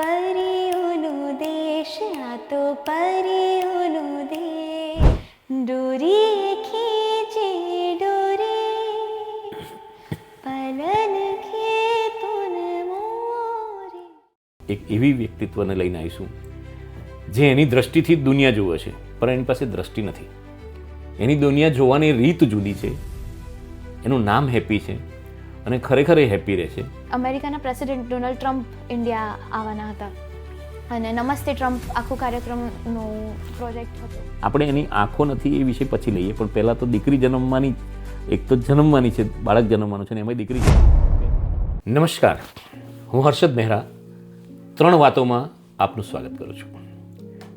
परियोनो देश आ तो परियोनो देश डोरी खींचे डोरे पलन खेतुन मोरे। એક એવી વ્યક્તિત્વને લઈને આવીશું જે એની દ્રષ્ટિથી જ દુનિયા જુએ છે, પણ એની પાસે દ્રષ્ટિ નથી. એની દુનિયા જોવાની રીત જુદી છે. એનું નામ હેપી છે અને ખરેખર એ હેપી રહે છે. અમેરિકાના પ્રેસિડેન્ટ ડોનાલ્ડ ટ્રમ્પ ઇન્ડિયા આવવાના હતા અને નમસ્તે ટ્રમ્પ આખો કાર્યક્રમનો પ્રોજેક્ટ હતો. આપણે એની આંખો નથી એ વિષય પછી લઈએ, પણ પહેલાં તો દીકરી જન્મવાની, એક તો જન્મવાની છે, બાળક જન્મવાનું છે ને એમાં દીકરી છે. નમસ્કાર, હું હર્ષદ મહેરા 3 વાતોમાં આપનું સ્વાગત કરું છું.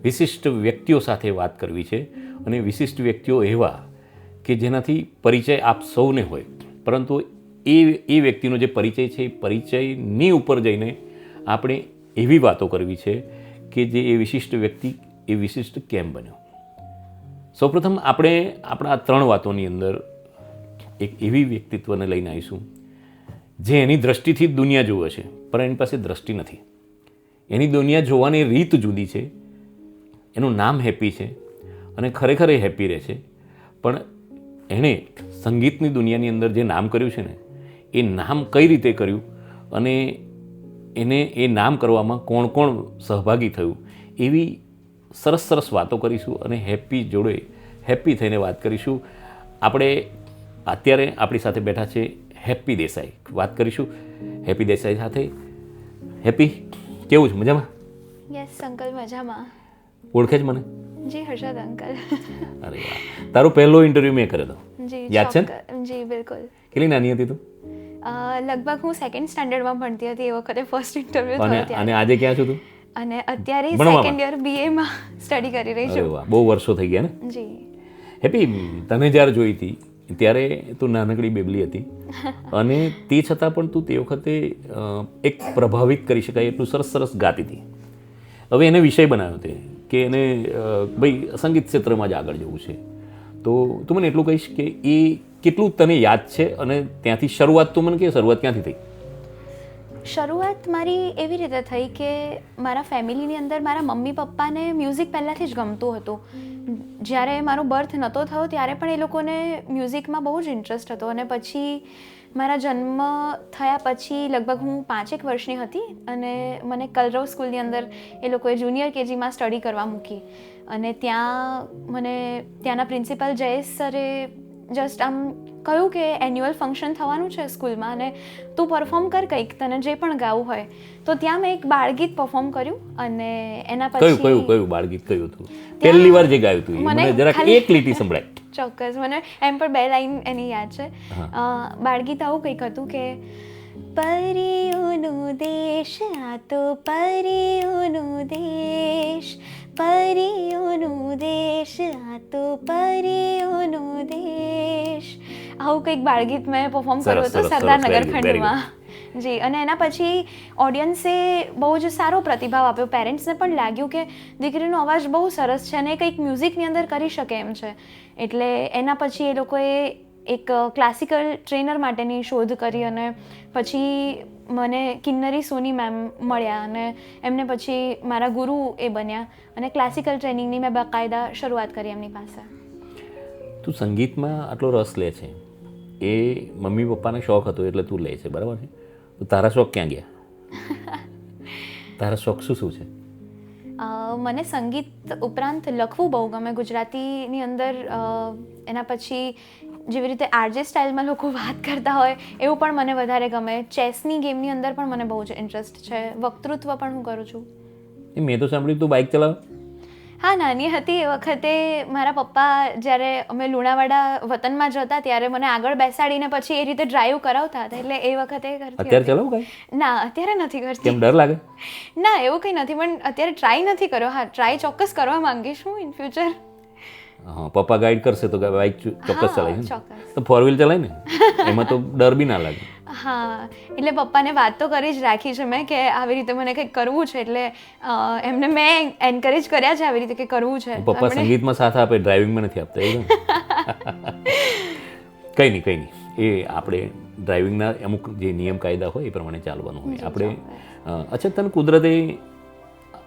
વિશિષ્ટ વ્યક્તિઓ સાથે વાત કરવી છે અને વિશિષ્ટ વ્યક્તિઓ એવા કે જેનાથી પરિચય આપ સૌને હોય, પરંતુ એ વ્યક્તિનો જે પરિચય છે એ પરિચયની ઉપર જઈને આપણે એવી વાતો કરવી છે કે જે એ વિશિષ્ટ વ્યક્તિ એ વિશિષ્ટ કેમ બન્યો. સૌપ્રથમ આપણે આપણા 3 વાતોની અંદર એક એવી વ્યક્તિત્વને લઈને આવીશું જે એની દ્રષ્ટિથી જ દુનિયા જુએ છે, પણ એની પાસે દ્રષ્ટિ નથી. એની દુનિયા જોવાની રીત જુદી છે. એનું નામ હેપી છે અને ખરેખર એ હેપી રહે છે, પણ એણે સંગીતની દુનિયાની અંદર જે નામ કર્યું છે ને એ નામ કઈ રીતે કર્યું અને એને એ નામ કરવામાં કોણ કોણ સહભાગી થયું એવી સરસ સરસ વાતો કરીશું અને હેપી જોડે હેપી થઈને વાત કરીશું. આપણે અત્યારે આપણી સાથે બેઠા છે હેપી દેસાઈ. વાત કરીશું હેપી દેસાઈ સાથે. હેપી, કેવું છે? મજામાં? યસ અંકલ, મજામાં. ઓળખે જ મને? જી હર્ષદ અંકલ. અરે વાહ, તારો પહેલો ઇન્ટરવ્યૂ મેં કર્યો હતો, જી યાદ છે ને? જી બિલકુલ. કેટલી નાની હતી તું? લગભગ હું 2nd સ્ટાન્ડર્ડમાં ભણતી હતી એ વખતે ફર્સ્ટ ઇન્ટરવ્યૂ થયો ત્યારે. અને આજે ક્યાં છું તું? અને અત્યારે ભણવામાં? 2nd યર BA માં સ્ટડી કરી રહી અરે છું. વાહ, બહુ વર્ષો થઈ ગયા ને. જી. હેપી, તને જ્યારે જોઈ હતી ત્યારે તું નાનકડી બેબલી હતી અને તે છતાં પણ તું તે વખતે એક પ્રભાવિત કરી શકાય એટલું સરસ સરસ ગાતી હતી. હવે એને વિષય બનાવ્યો તે કે એને ભાઈ સંગીત ક્ષેત્રમાં જ આગળ જવું છે, તો તું મને એટલું કહીશ કે એ કેટલું તને યાદ છે અને ત્યાંથી શરૂઆત તું મને કે શરૂઆત ક્યાંથી થઈ? શરૂઆત મારી એવી રીતે થઈ કે મારા ફેમિલીની અંદર મારા મમ્મી પપ્પાને મ્યુઝિક પહેલાંથી જ ગમતું હતું. જ્યારે મારો બર્થ નહોતો થયો ત્યારે પણ એ લોકોને મ્યુઝિકમાં બહુ જ ઇન્ટરેસ્ટ હતો અને પછી મારા જન્મ થયા પછી લગભગ હું 5 વર્ષની હતી અને મને કલરવ સ્કૂલની અંદર એ લોકોએ જુનિયર KGમાં સ્ટડી કરવા મૂકી અને ત્યાં મને ત્યાંના પ્રિન્સિપલ જયેશ સરે જસ્ટ આમ કહ્યું કે એન્યુઅલ ફંક્શન થવાનું છે સ્કૂલમાં અને તું પરફોર્મ કર કંઈક, તને જે પણ ગાવું હોય. તો ત્યાં મેં એક બાળગીત પરફોર્મ કર્યું અને એના પછી કયું બાળગીત કયું હતું? પહેલી વાર જે ગાયું હતું મને જરાક એક લીટી સંભળાય. ચોક્કસ, મને એમ પણ 2 લાઈન એની યાદ છે. બાળગીત આવું કંઈક હતું કે પરિયોનો દેશ આ તો પરિયોનો દેશ પરિયોનો દેશ આ તો પરિયોનો દેશ. આવું કંઈક બાળગીત મેં પરફોર્મ કર્યું હતું સરદારનગર ખંડમાં. જી. અને એના પછી ઓડિયન્સે બહુ જ સારો પ્રતિભાવ આપ્યો. પેરેન્ટ્સને પણ લાગ્યું કે દીકરીનો અવાજ બહુ સરસ છે અને કંઈક મ્યુઝિકની અંદર કરી શકે એમ છે. એટલે એના પછી એ લોકોએ એક ક્લાસિકલ ટ્રેનર માટેની શોધ કરી અને પછી મને કિન્નરી સોની મેમ મળ્યા અને એમને પછી મારા ગુરુ એ બન્યા અને ક્લાસિકલ ટ્રેનિંગની મેં બાકાયદા શરૂઆત કરી એમની પાસે. તું સંગીતમાં આટલો રસ લે છે, એ મમ્મી પપ્પાને શોખ હતો એટલે તું લે છે, બરાબર છે? તો તારા શોખ ક્યાં ગયા? તારા શોખ શું છે? મને સંગીત ઉપરાંત લખવું બહુ ગમે. ગુજરાતીની અંદર એના પછી જેવી રીતે RJ સ્ટાઇલમાં લોકો વાત કરતા હોય એવું પણ મને વધારે ગમે. ચેસની ગેમની અંદર પણ મને બહુ જ ઇન્ટરેસ્ટ છે. વક્તૃત્વ પણ હું કરું છું. મેં તો સાંભળ્યું તું બાઇક ચલાવ? હા, નાની હતી એ વખતે મારા પપ્પા જ્યારે અમે લુણાવાડા વતનમાં જતા ત્યારે મને આગળ બેસાડીને પછી એ રીતે ડ્રાઈવ કરાવતા હતા, એટલે એ વખતે કરતી. અત્યારે ચલાવ કઈ? ના, અત્યારે નથી કરતી. કેમ, ડર લાગે? ના, એવું કંઈ નથી, પણ અત્યારે ટ્રાય નથી કર્યો. હા, ટ્રાય ચોક્કસ કરવા માંગીશ હું ઇન ફ્યુચર. હા, પપ્પા ગાઈડ કરશે તો બાઇક ચોક્કસ ચલાય ને? ચોક્કસ. તો 4 વ્હીલ ચલાય ને, એમાં તો ડર બી ના લાગે. હા, એટલે પપ્પાને વાત તો કરી જ રાખી છે મેં કે આવી રીતે મને કંઈક કરવું છે, એટલે એમને મેં એન્કરેજ કર્યા છે આવી રીતે કે કરવું છે. પપ્પા સંગીતમાં સાથ આપે, ડ્રાઇવિંગમાં નથી આપતા એવું? કંઈ નહીં, એ આપણે ડ્રાઇવિંગના અમુક જે નિયમ કાયદા હોય એ પ્રમાણે ચાલવાનું હોય આપણે. અચ્છા, તને કુદરતે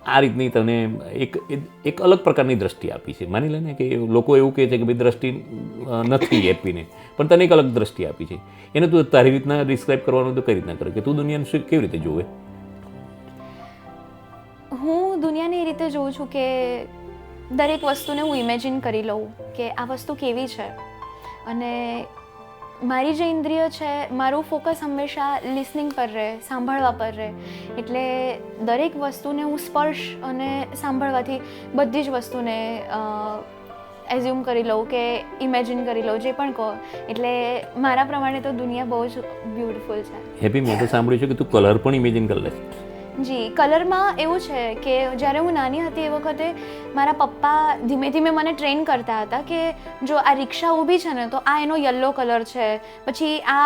આ રીતની તને એક અલગ પ્રકારની દ્રષ્ટિ આપી છે. માની લે ને કે લોકો એવું કહે છે કે ભાઈ દ્રષ્ટિ નથી હેપીને, પણ તને એક અલગ દ્રષ્ટિ આપી છે. એને તું તારી રીતના ડિસ્ક્રાઇબ કરવાનું તો કઈ રીતના કરે કે તું દુનિયાને કેવી રીતે જોવે? હું દુનિયાને એ રીતે જોઉં છું કે દરેક વસ્તુને હું ઇમેજિન કરી લઉં કે આ વસ્તુ કેવી છે, અને મારી જે ઇન્દ્રિય છે, મારું ફોકસ હંમેશા લિસનિંગ પર રહે, સાંભળવા પર રહે. એટલે દરેક વસ્તુને હું સ્પર્શ અને સાંભળવાથી બધી જ વસ્તુને એઝ્યુમ કરી લઉં કે ઇમેજિન કરી લઉં, જે પણ કહો. એટલે મારા પ્રમાણે તો દુનિયા બહુ જ બ્યુટિફુલ છે. હેપી, મેં તો સાંભળ્યું છે કે તું કલર પણ ઇમેજિન કરી લે. જી, કલરમાં એવું છે કે જ્યારે હું નાની હતી એ વખતે મારા પપ્પા ધીમે ધીમે મને ટ્રેન કરતા હતા કે જો આ રિક્ષા ઊભી છે ને તો આ એનો યલો કલર છે, પછી આ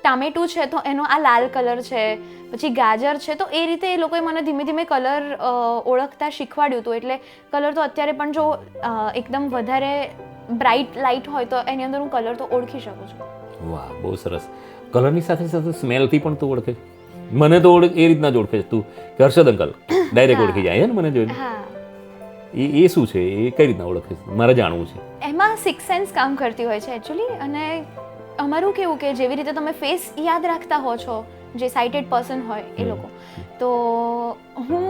ટામેટું છે તો એનો આ લાલ કલર છે, પછી ગાજર છે. તો એ રીતે એ લોકોએ મને ધીમે ધીમે કલર ઓળખતા શીખવાડ્યું હતું. એટલે કલર તો અત્યારે પણ જો એકદમ વધારે બ્રાઇટ લાઇટ હોય તો એની અંદર હું કલર તો ઓળખી શકું છું. વાહ, બહુ સરસ. કલરની સાથે સાથે સ્મેલથી પણ તું ઓળખે? મને તો એ રીતના જ ઓળખે છે તું કે હર્ષદ અંકલ ડાયરેક્ટ ઓળખી જાય ને મને જોઈને. એ શું છે, એ કઈ રીતના ઓળખે છે, મારે જાણવું છે. એમાં સિક્સ સેન્સ કામ કરતી હોય છે એકચ્યુઅલી. અને અમારું કેવું કે જેવી રીતે તમે ફેસ યાદ રાખતા હો છો, જે સાઇટેડ પર્સન હોય એ લોકો, તો હું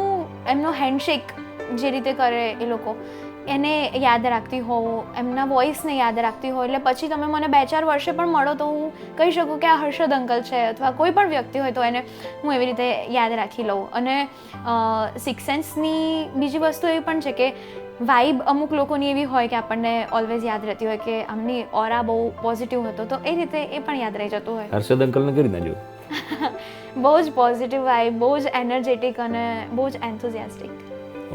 એમનો હેન્ડશેક જે રીતે કરે એ લોકો એને યાદ રાખતી હોઉં, એમના વોઇસને યાદ રાખતી હોઉં. એટલે પછી તમે મને 2-4 વર્ષે પણ મળો તો હું કહી શકું કે આ હર્ષદ અંકલ છે, અથવા કોઈ પણ વ્યક્તિ હોય તો એને હું એવી રીતે યાદ રાખી લઉં. અને સિક્સ સેન્સની બીજી વસ્તુ એવી પણ છે કે વાઇબ અમુક લોકોની એવી હોય કે આપણને ઓલવેઝ યાદ રહેતી હોય કે આમની ઓરા બહુ પોઝિટિવ હતો, તો એ રીતે એ પણ યાદ રહી જતું હોય. હર્ષદ અંકલને કરી ના જોયું? બહુ જ પોઝિટિવ વાઇબ, બહુ જ એનર્જેટિક અને બહુ જ એન્થુઝિયાસ્ટિક.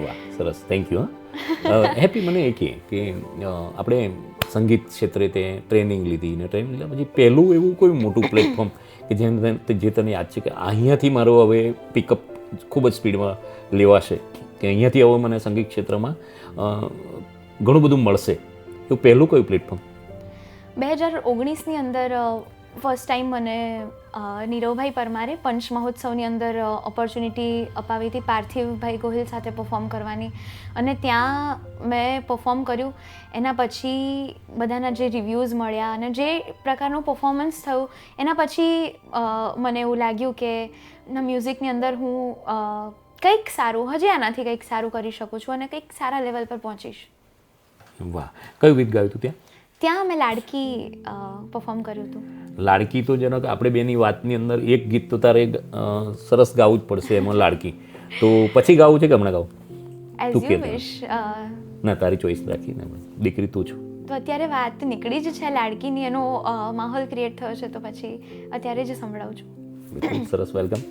વાહ, સરસ, થેન્ક યુ. હેપી, મને એ કે આપણે સંગીત ક્ષેત્રે તે ટ્રેનિંગ લીધી ને ટ્રેનિંગ લીધા પછી પહેલું એવું કોઈ મોટું પ્લેટફોર્મ કે જે તને યાદ છે કે અહીંયાથી મારો હવે પિકઅપ ખૂબ જ સ્પીડમાં લેવાશે, કે અહીંયાથી હવે મને સંગીત ક્ષેત્રમાં ઘણું બધું મળશે, તો પહેલું કયું પ્લેટફોર્મ? 2019ની અંદર ફર્સ્ટ ટાઈમ મને નીરવભાઈ પરમારે પંચ મહોત્સવની અંદર ઓપોર્ચ્યુનિટી અપાવી હતી પાર્થિવભાઈ ગોહિલ સાથે પરફોર્મ કરવાની. અને ત્યાં મેં પરફોર્મ કર્યું. એના પછી બધાના જે રિવ્યૂઝ મળ્યા અને જે પ્રકારનું પરફોર્મન્સ થયું એના પછી મને એવું લાગ્યું કે મ્યુઝિકની અંદર હું કંઈક સારું, હજી આનાથી કંઈક સારું કરી શકું છું અને કંઈક સારા લેવલ પર પહોંચીશ. વાહ, કયું ગીત ગાયું હતું ત્યાં? ત્યાં મેં લાડકી પરફોર્મ કર્યું હતું. લાડકી તો જેનો કે આપણે બેની વાતની અંદર એક ગીત તો તારે સરસ ગાવું જ પડશે એમાં, લાડકી. તો પછી ગાવું છે કે હમણાં ગાવું? As you wish. ના, તારી ચોઈસ રાખીને, દીકરી તું છું તો અત્યારે વાત નીકળી જ છે લાડકીની, એનો માહોલ ક્રિએટ થયો છે તો પછી અત્યારે જ સંભળાવું છું. સરસ, વેલકમ.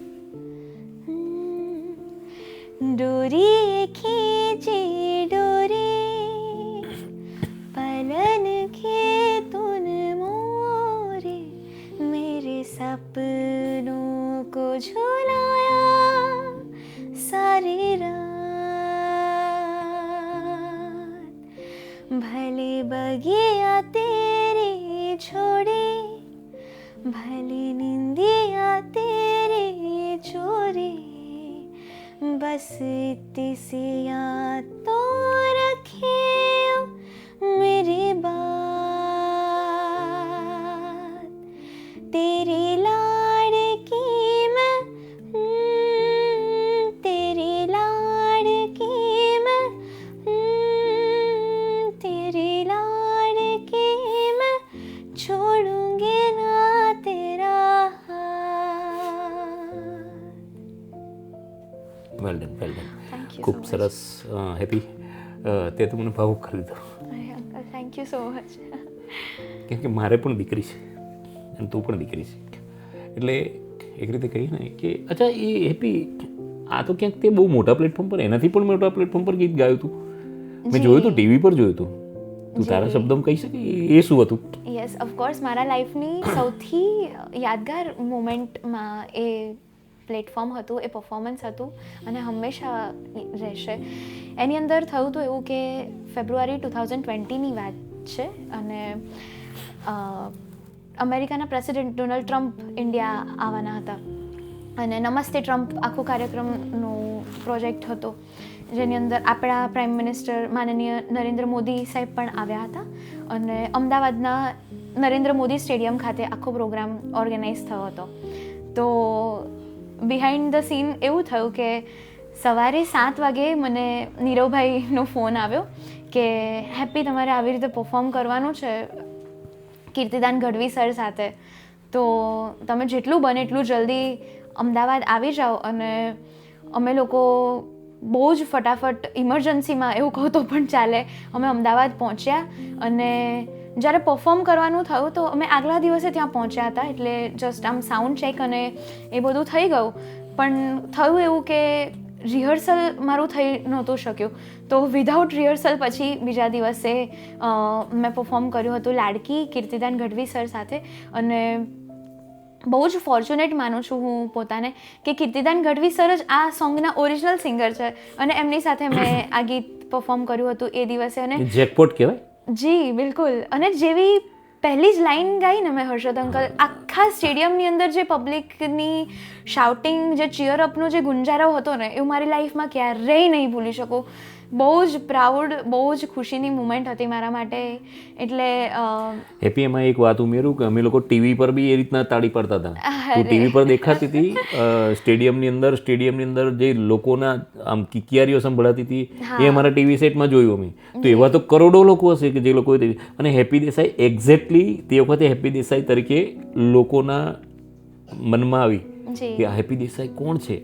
डोरी खींचे डोरी पलन के तून मोरे मेरे सपनों को झुलाया सारी रात भले बगिया तेरे छोड़े भले निंदिया तेरे चोरे बस इतनी सी याद तो रखे मेरी बात तेरी लाडकी मैं तेरी लाडकी मैं तेरी लाडकी मैं छोड़ूंगी ना तेरा well done, well done. Thank you ખૂબ so સરસ. હેપી, તે તો મને ભાવુક કરી દીધો. Thank you so much. કેમ કે મારે પણ દીકરી છે અને તું પણ દીકરી છે, એટલે એક રીતે કહીએ ને કે અચ્છા, એ હેપી આ તો ક્યાંક તે બહુ મોટા પ્લેટફોર્મ પર, એનાથી પણ મોટા પ્લેટફોર્મ પર ગીત ગાયું હતું. મેં જોયું હતું, ટીવી પર જોયું હતું. તું તારા શબ્દમાં કહી શકે એ શું હતું? યસ, ઓફકોર્સ મારા લાઈફની સૌથી યાદગાર મોમેન્ટમાં એ પ્લેટફોર્મ હતું, એ પરફોર્મન્સ હતું અને હંમેશા રહેશે. એની અંદર થયું હતું એવું કે ફેબ્રુઆરી 2020ની વાત છે અને અમેરિકાના પ્રેસિડેન્ટ ડોનાલ્ડ ટ્રમ્પ ઇન્ડિયા આવવાના હતા અને નમસ્તે ટ્રમ્પ આખો કાર્યક્રમનું પ્રોજેક્ટ હતો, જેની અંદર આપણા પ્રાઇમ મિનિસ્ટર માનનીય નરેન્દ્ર મોદી સાહેબ પણ આવ્યા હતા અને અમદાવાદના નરેન્દ્ર મોદી સ્ટેડિયમ ખાતે આખો પ્રોગ્રામ ઓર્ગેનાઇઝ થયો હતો. તો બિહાઇન્ડ ધ સીન એવું થયું કે સવારે 7 વાગે મને નીરવભાઈનો ફોન આવ્યો કે હેપી તમારે આવી રીતે પરફોર્મ કરવાનું છે કીર્તિદાન ગઢવી સર સાથે, તો તમે જેટલું બને એટલું જલ્દી અમદાવાદ આવી જાઓ. અને અમે લોકો બહુ જ ફટાફટ ઇમરજન્સીમાં એવું કહું તો પણ ચાલે અમે અમદાવાદ પહોંચ્યા. અને જ્યારે પરફોર્મ કરવાનું થયું તો અમે આગલા દિવસે ત્યાં પહોંચ્યા હતા, એટલે જસ્ટ આમ સાઉન્ડ ચેક અને એ બધું થઈ ગયું. પણ થયું એવું કે રિહર્સલ મારું થઈ નહોતું શક્યું, તો વિધાઉટ રિહર્સલ પછી બીજા દિવસે મેં પરફોર્મ કર્યું હતું લાડકી કીર્તિદાન ગઢવી સર સાથે. અને બહુ જ ફોર્ચ્યુનેટ માનું છું હું પોતાને કે કીર્તિદાન ગઢવી સર જ આ સોંગના ઓરિજિનલ સિંગર છે અને એમની સાથે મેં આ ગીત પરફોર્મ કર્યું હતું એ દિવસે. અને જેકપોટ કહેવાય. જી બિલકુલ. અને જેવી પહેલી જ લાઈન ગાઈ ને મેં હર્ષદ અંકલ, આખા સ્ટેડિયમની અંદર જે પબ્લિકની શાઉટિંગ, જે ચીયરઅપનો જે ગુંજારો હતો ને, એવું મારી લાઈફમાં ક્યારેય નહીં ભૂલી શકું. બહુ જ પ્રાઉડ, બહુ જ ખુશીની મુમેન્ટ હતી મારા માટે. એટલે હેપી એમાં એક વાત ઉમેરું કે અમે લોકો ટીવી પર બી એ રીતના તાળી પાડતા હતા. તો ટીવી પર દેખાતી હતી સ્ટેડિયમની અંદર જે લોકોના આમ કિકિયારીઓ સંભળાતી હતી એ અમારા ટીવી સેટમાં જોયું અમે. તો એવા તો કરોડો લોકો હશે કે જે લોકો, અને હેપી દેસાઈ એક્ઝેક્ટલી તે વખતે હેપી દેસાઈ તરીકે લોકોના મનમાં આવી કે આ હેપી દેસાઈ કોણ છે,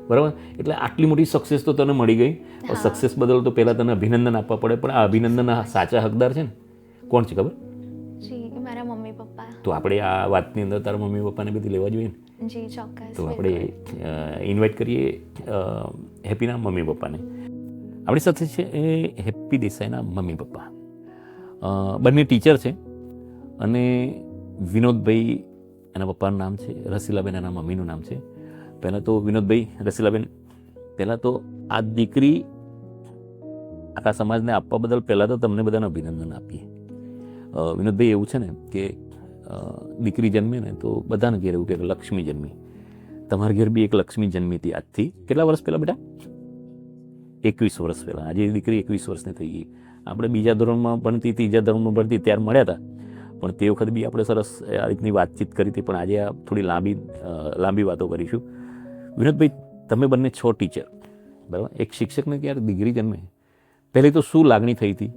બરાબર. એટલે આટલી મોટી સક્સેસ તો તને મળી ગઈ. સક્સેસ બદલ તો પહેલાં તને અભિનંદન આપવા પડે, પણ આ અભિનંદનના સાચા હકદાર છે ને કોણ છે ખબર? જી મારા મમ્મી પપ્પા. તો આપણે આ વાતની અંદર તારા મમ્મી પપ્પાને બધી લેવા જોઈએ ને. જી ચોક્કસ. તો આપણે ઇન્વાઇટ કરીએ હેપીના મમ્મી પપ્પાને. આપણી સાથે છે એ હેપી દેસાઈના મમ્મી પપ્પા. બંને ટીચર છે અને વિનોદભાઈ એના પપ્પાનું નામ છે, રસીલાબેન એના મમ્મીનું નામ છે. પહેલાં તો વિનોદભાઈ, રસીલાબેન, પહેલાં તો આ દીકરી આખા સમાજને આપવા બદલ પહેલાં તો તમને બધાને અભિનંદન આપીએ. વિનોદભાઈ, એવું છે ને કે દીકરી જન્મે ને તો બધાને ઘેર એવું કે લક્ષ્મી જન્મી. તમારા ઘેર બી એક લક્ષ્મી જન્મી હતી આજથી કેટલા વર્ષ પહેલાં બેટા? 21 વર્ષ પહેલાં. આજે દીકરી 21 વર્ષની થઈ ગઈ. આપણે બીજા ધોરણમાં ભણતી, ત્રીજા ધોરણમાં ભણતી ત્યારે મળ્યા હતા, પણ તે વખત બી આપણે સરસ આ રીતની વાતચીત કરી હતી. પણ આજે આ થોડી લાંબી વાતો કરીશું. વિનોદભાઈ, તમે બંને છો ટીચર, બરાબર. એક શિક્ષકને ક્યારે દીકરી જન્મે પહેલી તો શું લાગણી થઈ હતી?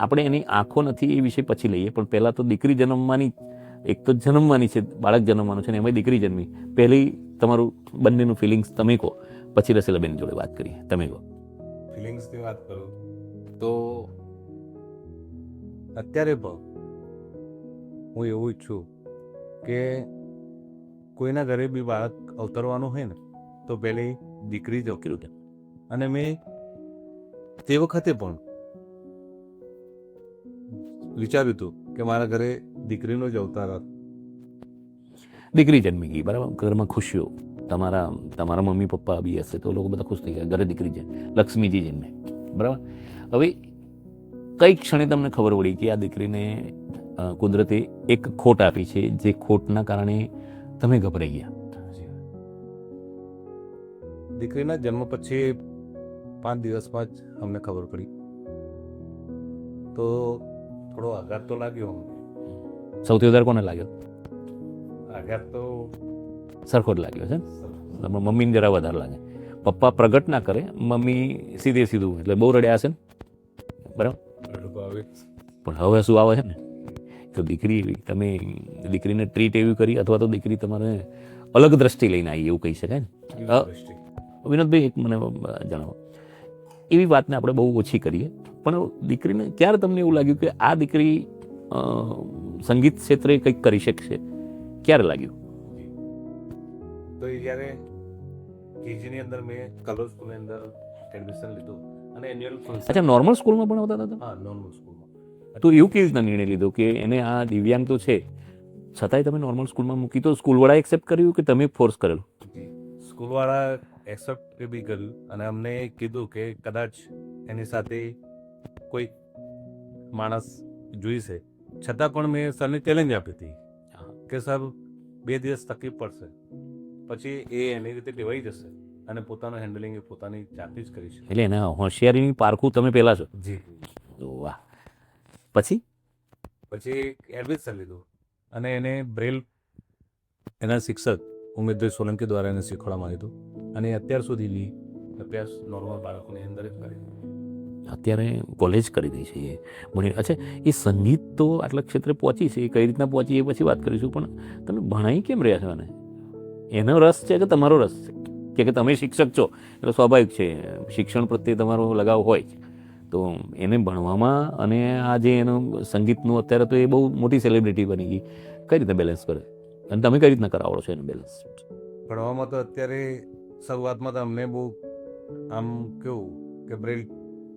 આપણે એની આંખો નથી એ વિષય પછી લઈએ, પણ પહેલાં તો દીકરી જન્મવાની, એક તો જન્મવાની છે, બાળક જન્મવાનું છે ને એમાં દીકરી જન્મી, પહેલી તમારું બંનેનું ફિલિંગ્સ તમે કહો, પછી રસીલાબેન જોડે વાત કરીએ. તમે કહો. ફિલિંગ્સની વાત કરું તો અત્યારે પણ હું એવું ઈચ્છું કે કોઈના ઘરે બી બાળક અવતરવાનું હોય ને તો પહેલી દીકરી જ અવતરી. અને મેં તે વખતે પણ વિચાર્યું હતું કે મારા ઘરે દીકરીનો જ અવતાર. દીકરી જન્મી ગઈ, બરાબર. ઘરમાં ખુશીઓ. તમારા મમ્મી પપ્પા બી હશે તો લોકો બધા ખુશ થઈ ગયા, ઘરે દીકરી છે, લક્ષ્મીજી જન્મે, બરાબર. હવે કઈ ક્ષણે તમને ખબર પડી કે આ દીકરીને કુદરતે એક ખોટ આપી છે, જે ખોટના કારણે તમે ગભરાઈ ગયા? દીકરીના જન્મ પછી 5 દિવસમાં જ અમને ખબર પડી. તો થોડો આઘાત તો લાગ્યો. સૌથી વધારે કોને લાગ્યો? આઘાત તો સરખો જ લાગ્યો છે. મમ્મીને જરા વધારે લાગે. પપ્પા પ્રગટ ના કરે, મમ્મી સીધું, એટલે બહુ રડ્યા હશે ને, બરાબર. પણ હવે શું આવે છે ને, તો દીકરી એવી, તમે દીકરીને ટ્રીટ એવી કરી અથવા તો દીકરી તમારે અલગ દ્રષ્ટિ લઈને આવી એવું કહી શકાય ને. વિનોદભાઈ, એક મને જણાવો, એવી વાતને આપણે બહુ ઓછી કરીએ, પણ દીકરીને ક્યારે તમને એવું લાગ્યું કે આ દીકરી સંગીત ક્ષેત્રે કંઈક કરી શકશે? ક્યારે લાગ્યું? તો એ જ્યારે કેજીની અંદર મેં કલર સ્કૂલની અંદર એડમિશન લીધું અને એન્યુઅલ ફંક્શન. અચ્છા, નોર્મલ સ્કૂલમાં ભણાવતા હતા? હા, નોર્મલ સ્કૂલમાં. તો એવું કેવી રીતના નિર્ણય લીધો કે એને આ દિવ્યાંગ તો છે છતાંય તમે નોર્મલ સ્કૂલમાં મૂકી? તો સ્કૂલવાળા એક્સેપ્ટ કર્યું કે તમે ફોર્સ કરેલું? સ્કૂલવાળા એક્સેપ્ટ બી કર્યું અને અમને કીધું કે કદાચ એની સાથે કોઈ માણસ જોઈશે. છતાં પણ મેં સરને ચેલેન્જ આપી હતી કે સર 2 દિવસ તકલીફ પડશે, પછી એ એની રીતે ટેવાઈ જશે. અને પોતાનું હેન્ડલિંગ એ પોતાની જાતે જ કરી શકે. એટલે એના હોશિયારીની પારખું તમે પહેલાં છો. જી. વાહ. પછી પછી એડમિશન લીધું અને એને બ્રેલ એના શિક્ષક ઉમેશભાઈ સોલંકી દ્વારા એને શીખવાડવામાં આવ્યું હતું અને અત્યાર સુધી બી અભ્યાસ નોર્મલ બાળકોની અંદર જ કરે. અત્યારે કોલેજ કરી દઈ છે એ ભણી. અચ્છા, એ સંગીત તો આટલા ક્ષેત્રે પહોંચી છે, એ કઈ રીતના પહોંચી એ પછી વાત કરીશું, પણ તમે ભણાઈ કેમ રહ્યા છો એને? એનો રસ છે કે તમારો રસ છે? કે તમે શિક્ષક છો એટલે સ્વાભાવિક છે શિક્ષણ પ્રત્યે તમારો લગાવ હોય જ, તો એને ભણવામાં અને આ જે એનું સંગીતનું અત્યારે તો એ બહુ મોટી સેલિબ્રિટી બની ગઈ, કઈ રીતે બેલેન્સ કરે અને તમે કઈ રીતના કરાવો છો એને બેલેન્સ? ભણવામાં તો અત્યારે શરૂઆતમાં તો અમને બહુ આમ કેવું કે બ્રેલ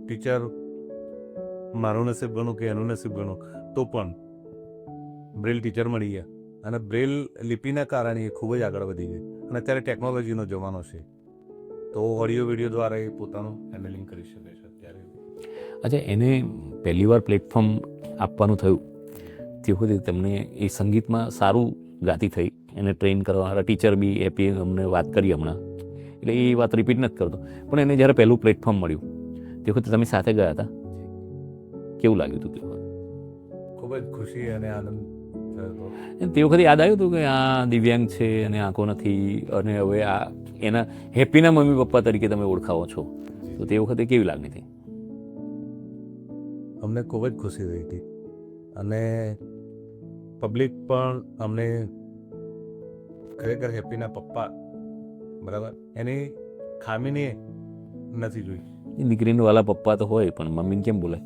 ટીચર મારું નસીબ ગણું કે એનું નસીબ ગણું, તો પણ બ્રેલ ટીચર મળી ગયા અને બ્રેલ લિપિના કારણે એ ખૂબ જ આગળ વધી ગઈ અને અત્યારે ટેકનોલોજીનો જમાનો છે તો ઓડિયો વિડીયો દ્વારા એ પોતાનું હેન્ડલિંગ કરી શકે છે અત્યારે. અચ્છા, એને પહેલી વાર પ્લેટફોર્મ આપવાનું થયું તે વખતે તમને એ સંગીતમાં સારું ગાતી થઈ, એને ટ્રેન કરવાવાળા ટીચર બી હેપી અમને વાત કરી હમણાં, એટલે એ વાત રિપીટ નથી કરતો, પણ એને જ્યારે પહેલું પ્લેટફોર્મ મળ્યું તે વખતે તમે સાથે ગયા હતા, કેવું લાગ્યું હતું તે વખતે? ખૂબ જ ખુશી અને આનંદ થયો હતો. તે વખતે યાદ આવ્યું હતું કે આ દિવ્યાંગ છે અને આંખો નથી અને હવે આ એના હેપીના મમ્મી પપ્પા તરીકે તમે ઓળખાવો છો, તો તે વખતે કેવી લાગણી હતી? અમને ખૂબ જ ખુશી થઈ હતી અને પબ્લિક પણ અમને ખરેખર હેપીના પપ્પા બરાબર એની ખામીને નથી જોઈ. દીકરીનો વાલા પપ્પા તો હોય પણ મમ્મીને કેમ બોલાય?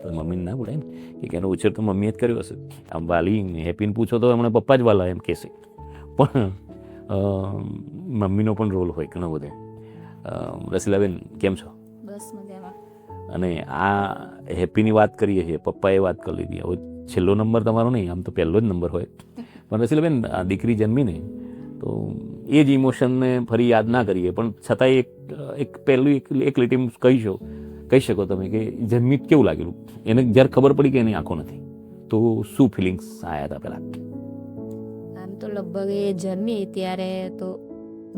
તો મમ્મીને ના બોલાય ને, કે એનો ઉછેર તો મમ્મીએ જ કર્યો હશે. આમ વાલી હેપીને પૂછો તો હમણાં પપ્પા જ વાલા એમ કહેશે, પણ મમ્મીનો પણ રોલ હોય ઘણો બધો. રસીલાબેન કેમ છો? બસ મજામાં. અને આ હેપીની વાત કરીએ છીએ, પપ્પાએ વાત કરી લીધી, હવે છેલ્લો નંબર તમારો નહીં, આમ તો પહેલો જ નંબર હોય, પણ રસીલાબેન આ દીકરી જન્મીને તો એ જ ઇમોશનને ફરી યાદ ના કરીએ, પણ છતાંય એક પહેલું એક લીટી કહી શકો તમે કે જન્મી કેવું લાગેલું એને જ્યારે ખબર પડી કે એની આંખો નથી, તો શું ફિલિંગ્સ આવ્યા હતા પહેલાં? આમ તો લગભગ એ જન્મી ત્યારે તો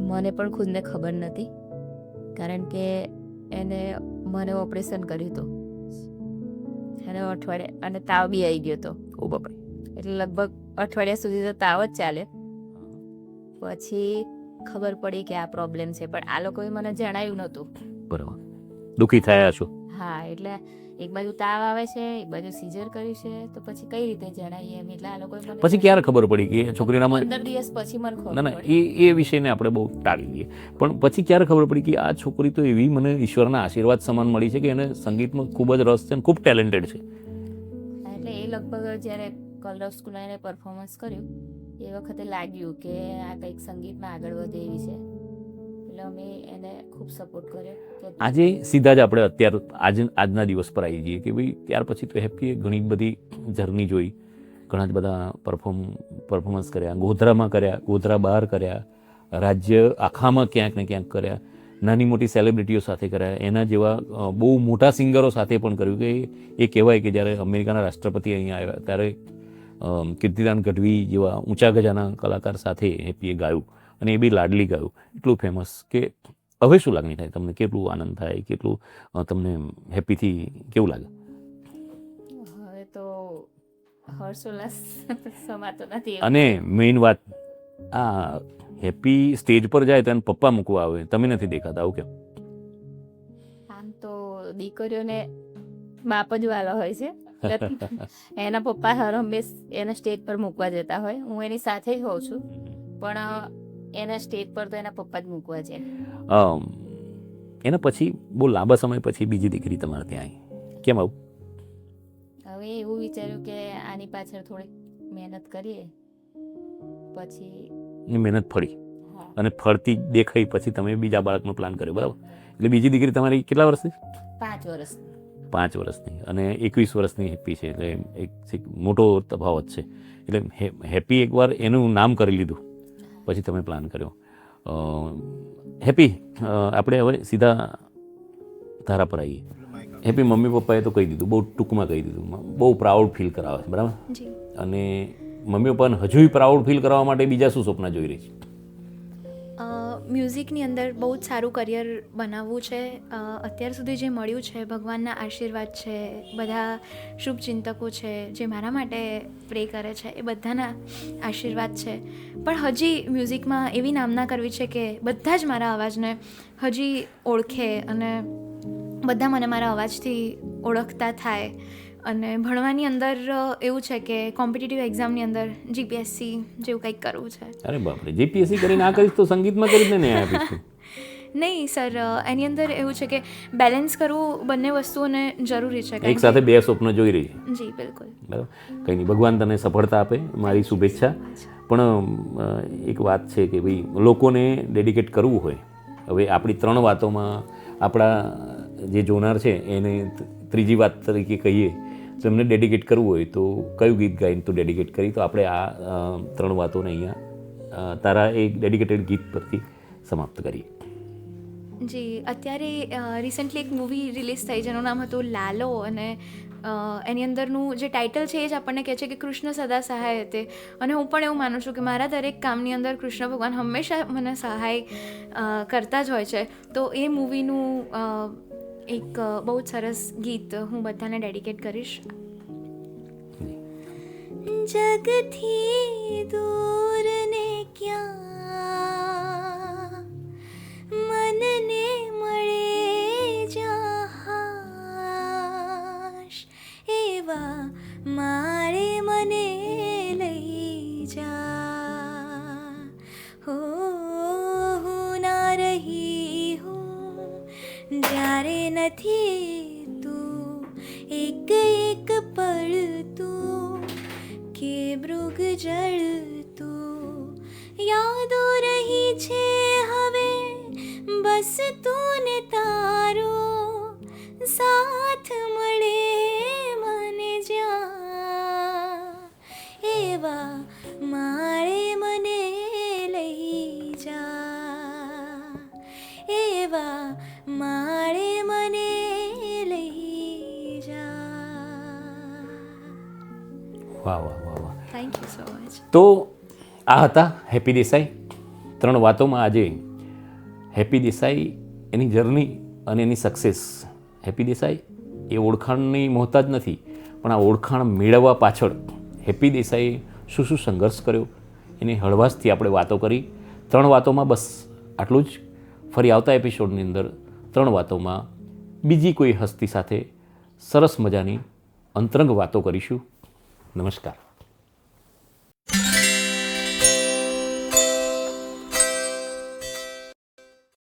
મને પણ ખુદને ખબર નથી, કારણ કે એને મને ઓપરેશન કર્યું હતું અને અઠવાડિયા અને તાવ બી આવી ગયો હતો. ઓ બાપરે. એટલે લગભગ અઠવાડિયા સુધી તો તાવ જ ચાલે, પછી ખબર પડી કે આ પ્રોબ્લેમ છે, પણ આ લોકોએ મને જણાવ્યું નહોતું. બરાબર. દુઃખી થયા છો? હા, એટલે એક બાજુ તાવ આવે છે, એક બાજુ સીઝર કર્યું છે, તો પછી કઈ રીતે જણાવીએ એમ, એટલે આ લોકોએ મને પછી ક્યારે ખબર પડી કે છોકરીનામાં? 15 દિવસ પછી મને ખબર ના પડી. એ વિષયને આપણે બહુ ટાળી દઈએ, પણ પછી ક્યારે ખબર પડી કે આ છોકરી તો એવી મને ઈશ્વરના આશીર્વાદ સમાન મળી છે કે એને સંગીતમાં ખૂબ જ રસ છે અને ખૂબ ટેલેન્ટેડ છે? એટલે એ લગભગ જ્યારે કલરવ સ્કૂલમાં એને પરફોર્મન્સ કર્યું એ વખતે લાગ્યું કે આ કંઈક સંગીતમાં આગળ વધે એવી છે, એટલે અમે એને ખૂબ સપોર્ટ કર્યો. આજે સીધા જ આપણે આજના દિવસ પર આવી જઈએ કે ભાઈ ત્યાર પછી તો હેપીએ ઘણી બધી જર્ની જોઈ, ઘણા જ બધા પરફોર્મન્સ કર્યા, ગોધરામાં કર્યા, ગોધરા બહાર કર્યા, રાજ્ય આખામાં ક્યાંક ને ક્યાંક કર્યા, નાની મોટી સેલિબ્રિટીઓ સાથે કર્યા, એના જેવા બહુ મોટા સિંગરો સાથે પણ કર્યું કે એ કહેવાય કે જ્યારે અમેરિકાના રાષ્ટ્રપતિ અહીંયા આવ્યા ત્યારે કીર્તિદાન ગઢવી જેવા ઊંચા ગજાના કલાકાર સાથે હેપીએ ગાયું અને એ બી લાડલી ગાયું, એટલું ફેમસ કે હવે શું લાગણી થાય તમને? કેટલું આનંદ થાય, કેટલું તમને હેપીથી કેવું લાગે? હવે તો હર્ષોલ્લાસ સમાતો નથી. અને મેઇન વાત, આ હેપી સ્ટેજ પર જાય તો એને પપ્પા મૂકવા આવે, તમે નથી દેખાતા, આવું કેમ? આમ તો દીકરીઓને બાપ જ વાલો હોય છે, એના પપ્પા હર હંમેશ એને સ્ટેજ પર મૂકવા જતા હોય, હું એની સાથે જ હોઉં છું, પણ એના સ્ટેજ પર તો એના પપ્પા જ મૂકવા છે. એના પછી બહુ લાંબા સમય પછી બીજી દીકરી તમારે ત્યાં આવી, કેમ આવું? હવે એવું વિચાર્યું કે આની પાછળ થોડીક મહેનત કરીએ, પછી મહેનત ફળી અને ફળતી દેખાઈ પછી તમે બીજા બાળકનો પ્લાન કર્યો, બરાબર? એટલે બીજી દીકરી તમારી કેટલા વર્ષની? 5 વર્ષની. 5 વર્ષની અને 21 વર્ષની હેપી છે, એટલે એક મોટો તફાવત છે. એટલે હેપી એકવાર એનું નામ કરી લીધું પછી તમે પ્લાન કર્યો. હેપી, આપણે હવે સીધા ધારા પર આવીએ. હેપી મમ્મી પપ્પાએ તો કહી દીધું, બહુ ટૂંકમાં કહી દીધું, બહુ પ્રાઉડ ફીલ કરાવે છે, બરાબર? અને મમ્મી પપ્પાને હજુય પ્રાઉડ ફીલ કરવા માટે બીજા શું સપના જોઈ રહી છે? મ્યુઝિકની અંદર બહુ જ સારું કરિયર બનાવવું છે. અત્યાર સુધી જે મળ્યું છે, ભગવાનના આશીર્વાદ છે, બધા શુભચિંતકો છે જે મારા માટે પ્રે કરે છે, એ બધાના આશીર્વાદ છે. પણ હજી મ્યુઝિકમાં એવી નામના કરવી છે કે બધા જ મારા અવાજને હજી ઓળખે અને બધા મને મારા અવાજથી ઓળખતા થાય. અને ભણવાની અંદર એવું છે કે કોમ્પિટિટિવ એક્ઝામની અંદર જીપીએસસી જેવું કંઈક કરવું છે. અરે બાપરે, જીપીએસસી કરીને આ કરીશ તો સંગીતમાં કરીને નહીં આપીશું? નહીં સર, એની અંદર એવું છે કે બેલેન્સ કરવું બંને વસ્તુઓને જરૂરી છે. એક સાથે બે સ્વપ્ન જોઈ રહી છે. જી બિલકુલ. બરાબર, કંઈ નહીં, ભગવાન તને સફળતા આપે, મારી શુભેચ્છા. પણ એક વાત છે કે ભાઈ લોકોને ડેડિકેટ કરવું હોય, હવે આપણી 3 વાતોમાં આપણા જે જોનાર છે એને ત્રીજી વાત તરીકે કહીએ તો એમને ડેડિકેટ કરવું હોય તો કયું ગીત ગાઈને તું ડેડિકેટ કરી? તો આપણે આ 3 વાતોને અહીંયા તારા એક ડેડિકેટેડ ગીત પરથી સમાપ્ત કરીએ. જી, અત્યારે રિસેન્ટલી એક મૂવી રિલીઝ થઈ જેનું નામ હતું લાલો, અને એની અંદરનું જે ટાઇટલ છે એ જ આપણને કહે છે કે કૃષ્ણ સદા સહાય તે. અને હું પણ એવું માનું છું કે મારા દરેક કામની અંદર કૃષ્ણ ભગવાન હંમેશા મને સહાય કરતા જ હોય છે. તો એ મૂવીનું એક બહુ જ સરસ ગીત હું બધાને ડેડિકેટ કરીશ. જગથી દૂર ને ક્યાં મનને મળે જહાશ, એવા મારે મને લઈ જા. હો હું ના રહી હું જ્યારે નથી તું, એક એક પળ તું કે મૃગ જળ તું, યાદો રહી છે હવે બસ તું ને તારો સાથ મળે મને જ્યાં, એવા મારે મને લઈ જા, એવા મારે મને લઈ જા. વાહ વાહ વાહ વાહ. Thank you so much. તો આ હતા હેપી દેસાઈ. 3 વાતોમાં આજે હેપી દેસાઈ, એની જર્ની અને એની સક્સેસ. હેપી દેસાઈ એ ઓળખાણની મોહતાજ નથી, પણ આ ઓળખાણ મેળવવા પાછળ હેપી દેસાઈએ શું શું સંઘર્ષ કર્યો એની હળવાશથી આપણે વાતો કરી. 3 વાતોમાં બસ આટલું જ. ફરી આવતા એપિસોડની અંદર 3 વાતોમાં બીજી કોઈ હસ્તી સાથે સરસ મજાની અંતરંગ વાતો કરીશું. નમસ્કાર.